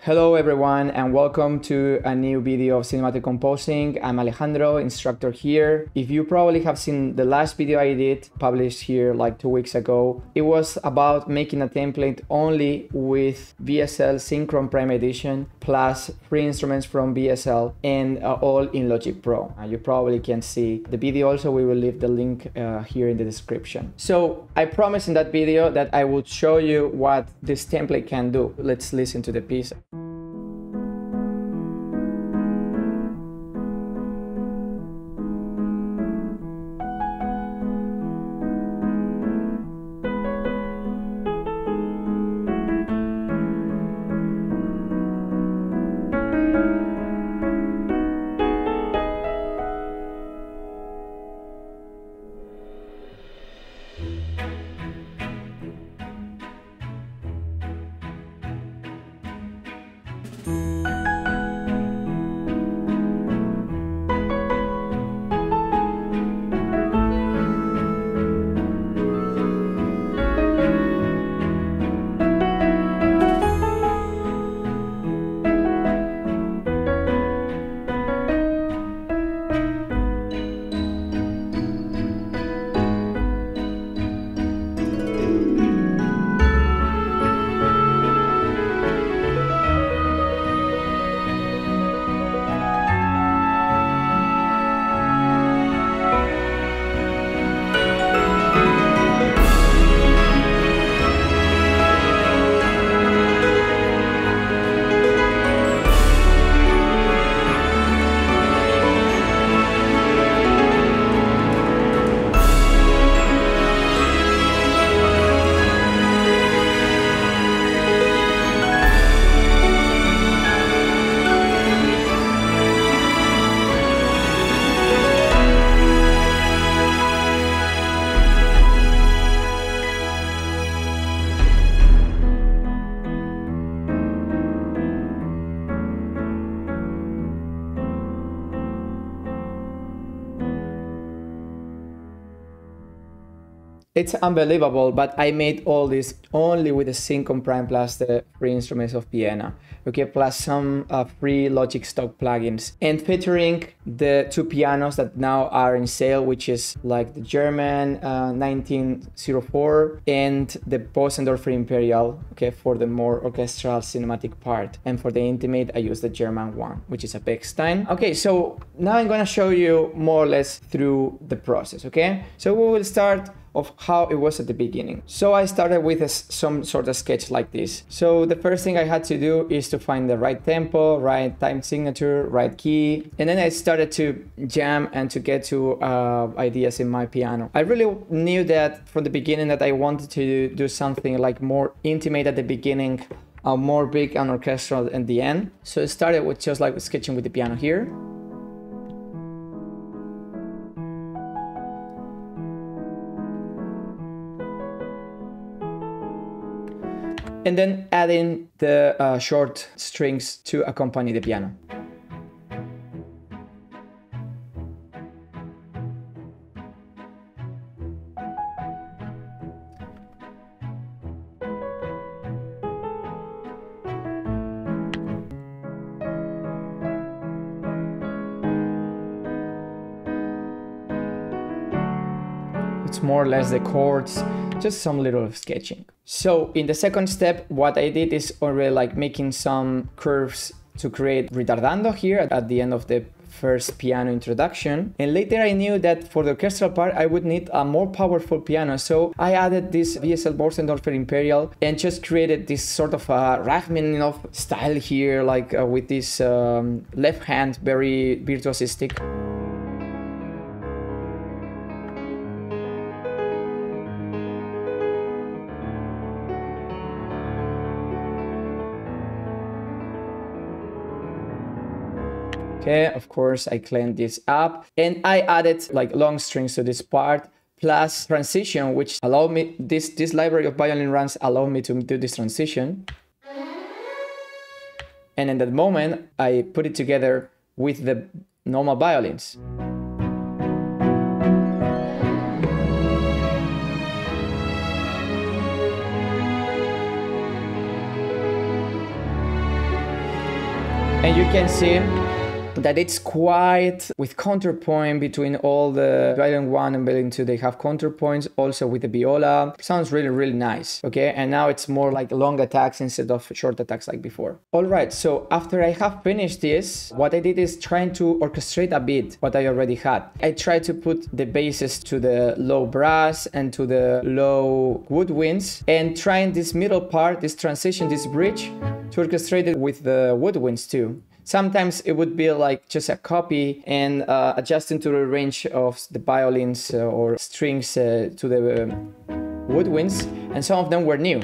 Hello everyone and welcome to a new video of cinematic composing. I'm Alejandro, instructor here. If you probably have seen the last video I did published here like 2 weeks ago, it was about making a template only with VSL Synchron Prime Edition plus free instruments from VSL and all in Logic Pro. You probably can see the video also. We will leave the link here in the description. So I promised in that video that I would show you what this template can do. Let's listen to the piece. It's unbelievable, but I made all this only with the Synchron Prime plus the free instruments of Vienna, okay, plus some free Logic stock plugins, and featuring the two pianos that now are in sale, which is like the German 1904 and the Bosendorfer Imperial, okay, for the more orchestral cinematic part, and for the intimate I use the German one, which is a Bechstein. Okay, so now I'm gonna show you more or less through the process, okay? So we will start of how it was at the beginning. So I started with some sort of sketch like this. So the first thing I had to do is to find the right tempo, right time signature, right key. And then I started to jam and to get to ideas in my piano. I really knew that from the beginning that I wanted to do something like more intimate at the beginning, more big and orchestral at the end. So it started with just like sketching with the piano here. And then adding the short strings to accompany the piano. It's more or less the chords, just some little sketching. So in the second step, what I did is already like making some curves to create ritardando here at the end of the first piano introduction. And later I knew that for the orchestral part, I would need a more powerful piano. So I added this VSL Bosendorfer Imperial and just created this sort of a Rachmaninoff style here, like with this left hand, very virtuosistic. Okay, of course, I cleaned this up and I added like long strings to this part plus transition, which allowed me, this library of violin runs allowed me to do this transition. And in that moment, I put it together with the normal violins. And you can see that it's quite with counterpoint between all the violin 1 and violin 2. They have counterpoints also with the viola. Sounds really, really nice. Okay, and now it's more like long attacks instead of short attacks like before. All right, so after I have finished this, what I did is trying to orchestrate a bit what I already had. I tried to put the basses to the low brass and to the low woodwinds, and trying this middle part, this transition, this bridge, to orchestrate it with the woodwinds too. Sometimes it would be like just a copy and adjusting to the range of the violins or strings to the woodwinds, and some of them were new.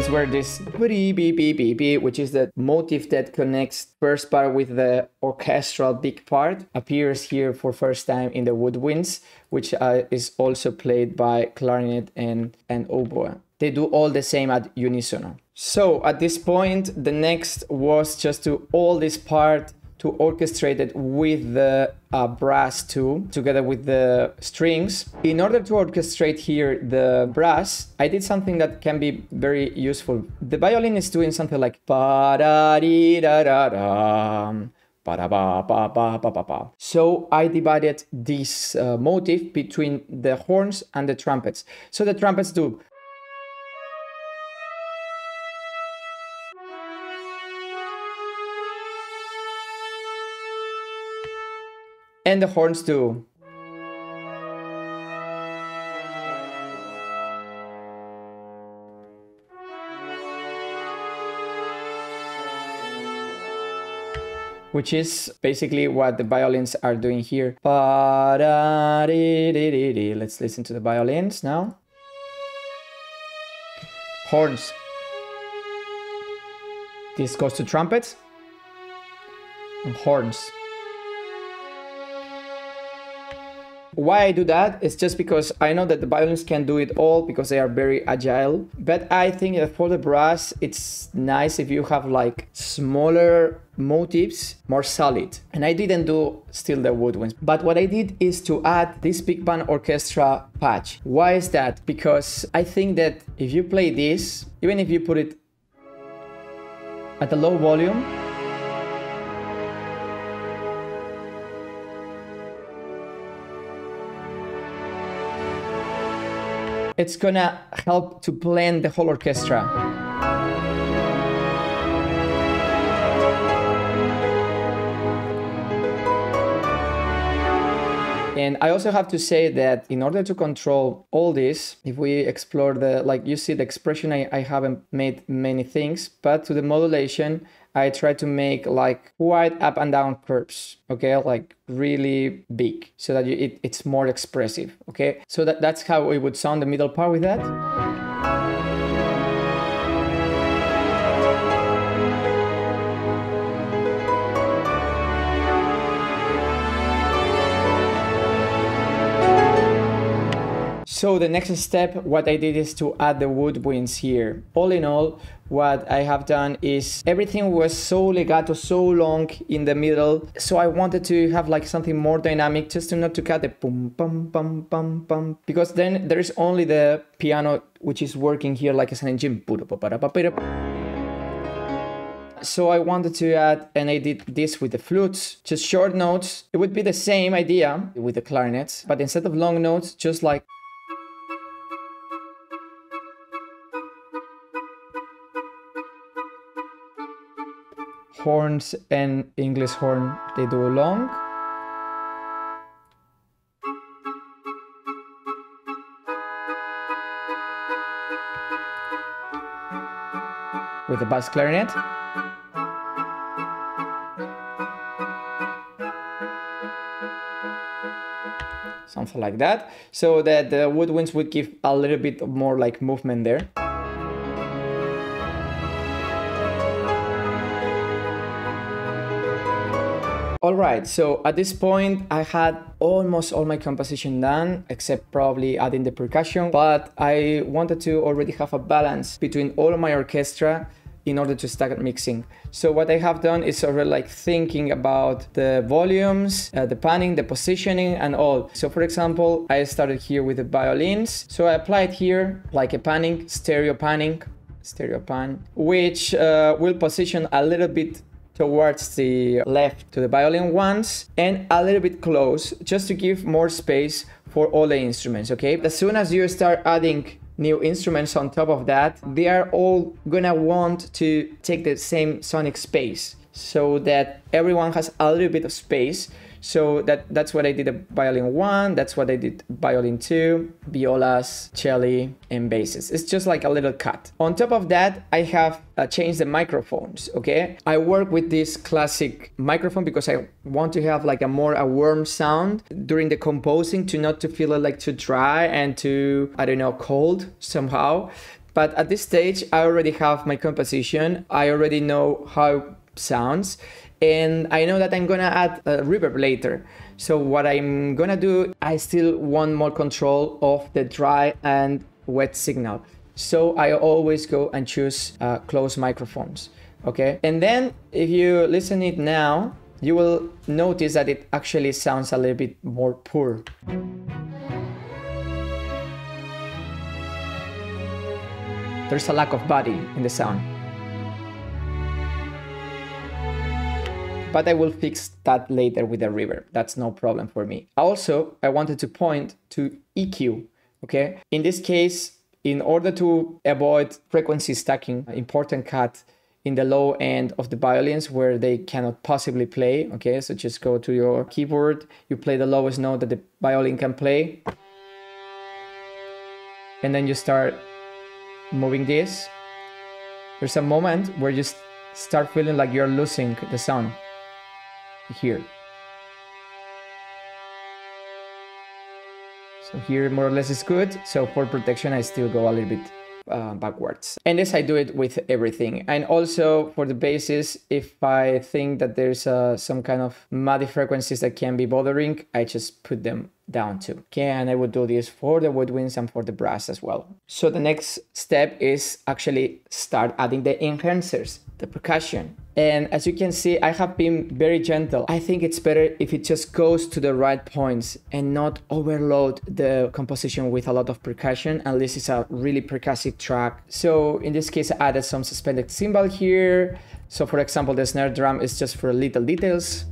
Where this which is the motif that connects first part with the orchestral big part, appears here for first time in the woodwinds, which is also played by clarinet and oboe. They do all the same at unisono. So at this point, the next was just to all this part to orchestrate it with the brass too, together with the strings. In order to orchestrate here the brass, I did something that can be very useful. The violin is doing something like ba-da-dee-da-da-dam, ba-da-ba-ba-ba-ba-ba. So I divided this motif between the horns and the trumpets. So the trumpets do and the horns do. Which is basically what the violins are doing here. Let's listen to the violins now. Horns. This goes to trumpets and horns. Why I do that is just because I know that the violins can do it all because they are very agile. But I think that for the brass, it's nice if you have like smaller motifs, more solid. And I didn't do still the woodwinds. But what I did is to add this big band orchestra patch. Why is that? Because I think that if you play this, even if you put it at a low volume, it's gonna help to blend the whole orchestra. And I also have to say that in order to control all this, if we explore the, like you see the expression, I haven't made many things, but to the modulation, I try to make like quite up and down curves, okay, like really big, so that it's more expressive, okay? So that's how it would sound the middle part with that. So the next step, what I did is to add the woodwinds here. All in all, what I have done is everything was so legato, so long in the middle. So I wanted to have like something more dynamic, just to not to cut the pum pum pum pum pum, because then there is only the piano which is working here like as an engine. So I wanted to add, and I did this with the flutes, just short notes. It would be the same idea with the clarinets, but instead of long notes, just like horns and English horn, they do long. With the bass clarinet. Something like that, so that the woodwinds would give a little bit more like movement there. Alright, so at this point I had almost all my composition done, except probably adding the percussion, but I wanted to already have a balance between all of my orchestra in order to start mixing. So what I have done is already like thinking about the volumes, the panning, the positioning and all. So for example, I started here with the violins. So I applied here like a panning, stereo pan, which will position a little bit towards the left to the violin ones and a little bit close just to give more space for all the instruments, okay? As soon as you start adding new instruments on top of that, they are all gonna want to take the same sonic space so that everyone has a little bit of space. So that's what I did at violin 1, that's what I did violin 2, violas, cello, and basses. It's just like a little cut. On top of that, I have changed the microphones, okay? I work with this classic microphone because I want to have like a more warm sound during the composing, to not to feel it like too dry and too, I don't know, cold somehow. But at this stage, I already have my composition. I already know how it sounds. And I know that I'm gonna add a reverb later. So what I'm gonna do, I still want more control of the dry and wet signal. So I always go and choose closed microphones, okay? And then if you listen it now, you will notice that it actually sounds a little bit more poor. There's a lack of body in the sound. But I will fix that later with the reverb. That's no problem for me. Also, I wanted to point to EQ, okay? In this case, in order to avoid frequency stacking, important cut in the low end of the violins where they cannot possibly play, okay? So just go to your keyboard, you play the lowest note that the violin can play, and then you start moving this. There's a moment where you start feeling like you're losing the sound. Here. So here more or less is good. So for protection, I still go a little bit backwards. And this I do it with everything. And also for the basses, if I think that there's some kind of muddy frequencies that can be bothering, I just put them down too. Okay, and I would do this for the woodwinds and for the brass as well. So the next step is actually start adding the enhancers, the percussion. And as you can see, I have been very gentle. I think it's better if it just goes to the right points and not overload the composition with a lot of percussion, unless it's a really percussive track. So in this case, I added some suspended cymbal here. So for example, the snare drum is just for little details.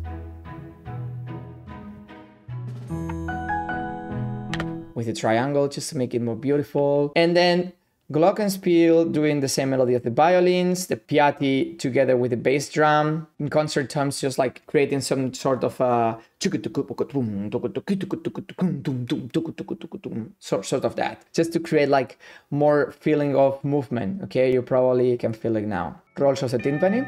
With a triangle just to make it more beautiful. And then glockenspiel doing the same melody of the violins, the piatti together with the bass drum. In concert terms, just like creating some sort of sort of that, just to create like more feeling of movement. Okay, you probably can feel it now. Rolls of the timpani.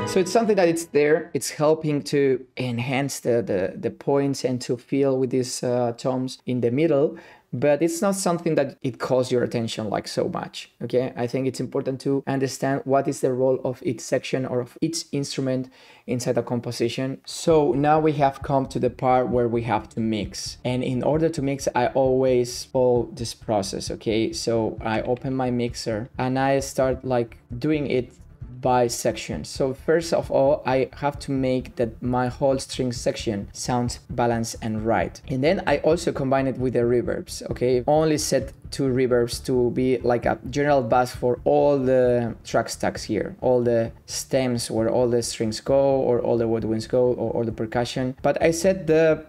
So it's something that it's there, it's helping to enhance the points and to feel with these tones in the middle, but it's not something that it calls your attention like so much, okay? I think it's important to understand what is the role of each section or of each instrument inside the composition. So now we have come to the part where we have to mix. And in order to mix, I always follow this process, okay? So I open my mixer and I start like doing it by section. So first of all, I have to make that my whole string section sounds balanced and right. And then I also combine it with the reverbs, okay? Only set 2 reverbs to be like a general bass for all the track stacks here, all the stems where all the strings go or all the woodwinds go or the percussion. But I set the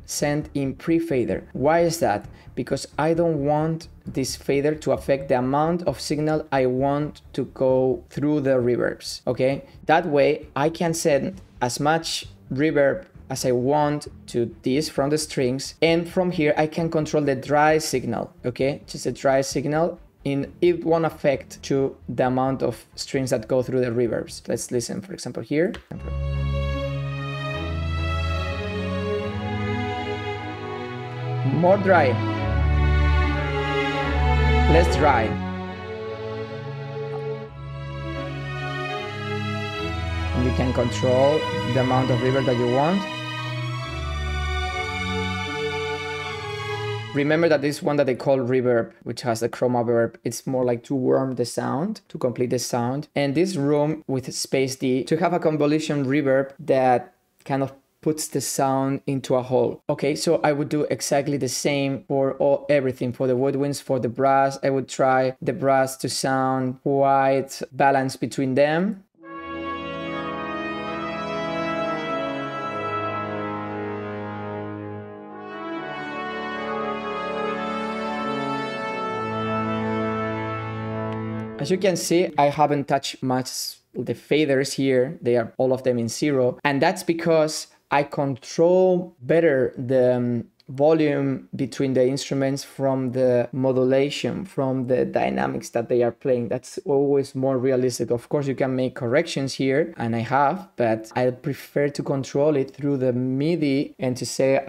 send in pre-fader. Why is that? Because I don't want this fader to affect the amount of signal I want to go through the reverbs, okay? That way I can send as much reverb as I want to this from the strings, and from here I can control the dry signal, okay? Just a dry signal, and it won't affect to the amount of strings that go through the reverbs. Let's listen, for example, here. More dry. Let's try. You can control the amount of reverb that you want. Remember that this one that they call reverb, which has the chroma verb, it's more like to warm the sound, to complete the sound. And this room with space D, to have a convolution reverb that kind of puts the sound into a whole. Okay, so I would do exactly the same for everything. For the woodwinds, for the brass, I would try the brass to sound quite balanced between them. As you can see, I haven't touched much the faders here. They are all of them in 0. And that's because I control better the volume between the instruments from the modulation, from the dynamics that they are playing. That's always more realistic. Of course, you can make corrections here, and I have, but I prefer to control it through the MIDI and to say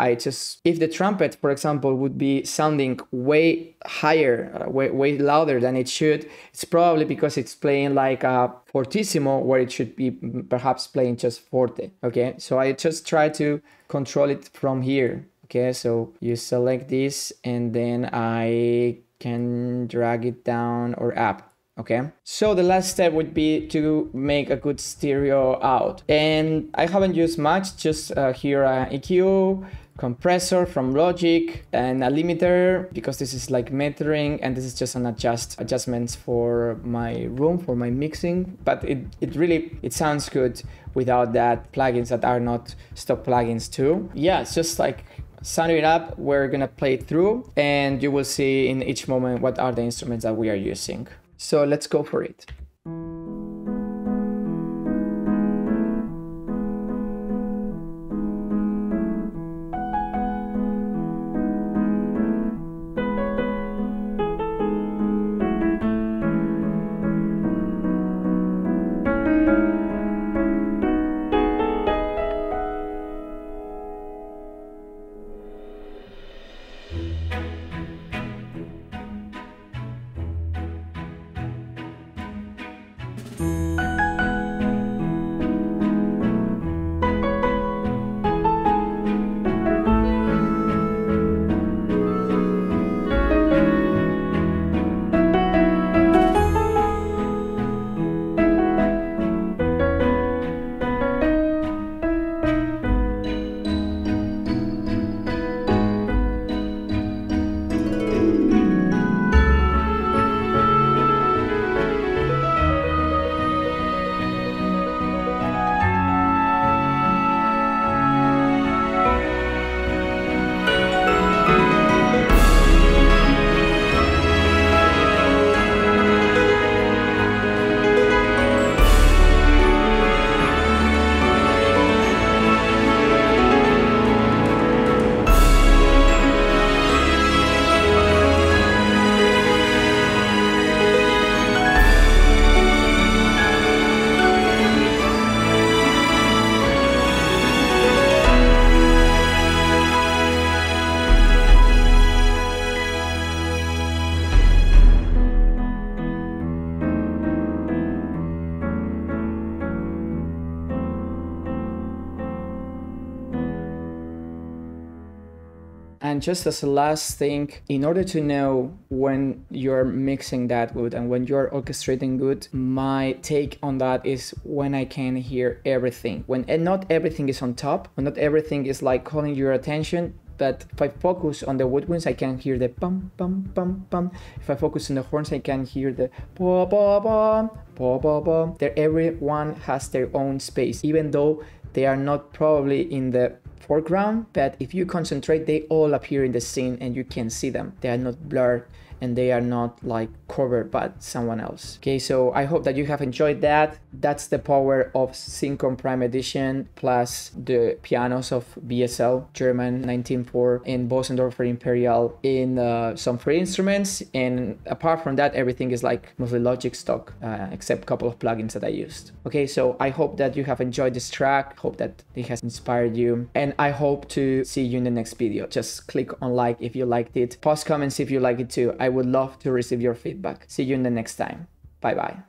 if the trumpet, for example, would be sounding way higher, way louder than it should, it's probably because it's playing like a fortissimo where it should be perhaps playing just forte. Okay, so I just try to control it from here. Okay, so you select this and then I can drag it down or up. Okay, so the last step would be to make a good stereo out. And I haven't used much, just here EQ, compressor from Logic, and a limiter, because this is like metering, and this is just an adjustments for my room, for my mixing. But it sounds good without that plugins that are not stock plugins too. Yeah, it's just like sounding it up. We're gonna play it through and you will see in each moment what are the instruments that we are using. So let's go for it. And just as a last thing, in order to know when you're mixing that good and when you're orchestrating good, my take on that is when I can hear everything. And not everything is on top, when not everything is like calling your attention. But if I focus on the woodwinds, I can hear the pum, pum, pum, pum. If I focus on the horns, I can hear the pa, pa, pa, pa, pa, pa. Everyone has their own space, even though they are not probably in the foreground, but if you concentrate, they all appear in the scene and you can see them. They are not blurred and they are not like covered by someone else. Okay, so I hope that you have enjoyed that. That's the power of Synchron Prime Edition plus the pianos of VSL German 19.4 and Bosendorfer Imperial in some free instruments. And apart from that, everything is like mostly Logic stock, except a couple of plugins that I used. Okay, so I hope that you have enjoyed this track. Hope that it has inspired you. And I hope to see you in the next video. Just click on like if you liked it. Post comments if you like it too. I would love to receive your feedback. See you in the next time. Bye bye.